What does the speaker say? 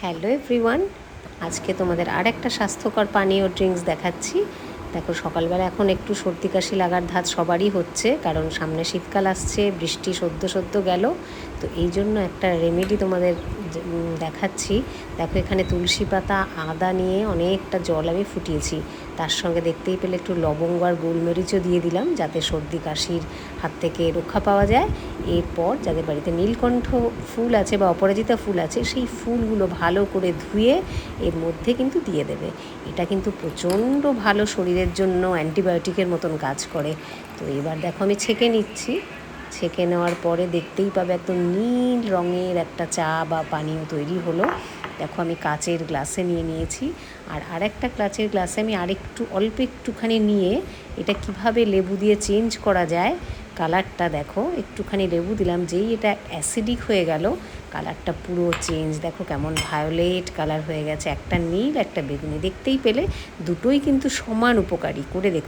Hello everyone, আজকে তোমাদের আর একটা স্বাস্থ্যকর পানীয় ড্রিঙ্কস দেখাচ্ছি। দেখো, সকালবেলা এখন একটু সর্দি কাশি লাগার ধাত সবারই হচ্ছে, কারণ সামনে শীতকাল আসছে, বৃষ্টি সদ্য সদ্য গেল। তো এই জন্য একটা রেমেডি তোমাদের দেখাচ্ছি। দেখো, এখানে তুলসী পাতা, আদা নিয়ে অনেকটা জল আমি ফুটিয়েছি। তার সঙ্গে দেখতেই পেলে একটু লবঙ্গ আর গোলমরিচও দিয়ে দিলাম, যাতে সর্দি কাশির হাত থেকে রক্ষা পাওয়া যায়। এরপর যাদের বাড়িতে নীলকণ্ঠ ফুল আছে বা অপরাজিতা ফুল আছে, সেই ফুলগুলো ভালো করে ধুয়ে এর মধ্যে কিন্তু দিয়ে দেবে। এটা কিন্তু প্রচণ্ড ভালো, শরীরের জন্য অ্যান্টিবায়োটিকের মতন কাজ করে। তো এবার দেখো, আমি ছেঁকে নিচ্ছি। ছেঁকে নেওয়ার পরে দেখতেই পাবে একদম নীল রঙের একটা চা বা পানীয় তৈরি হলো। দেখো, আমি কাচের গ্লাসে নিয়ে নিয়েছি, আর আরেকটা কাচের গ্লাসে আমি আরেকটু অল্প একটুখানি নিয়ে এটা কিভাবে লেবু দিয়ে চেঞ্জ করা যায় কালারটা। দেখো, একটুখানি লেবু দিলাম, যেই এটা অ্যাসিডিক হয়ে গেল, কালারটা পুরো চেঞ্জ। দেখো কেমন ভায়োলেট কালার হয়ে গেছে, একটা নীল একটা বেগুনি। দেখতেই পেলে দুটোই কিন্তু সমান উপকারী। করে দেখ।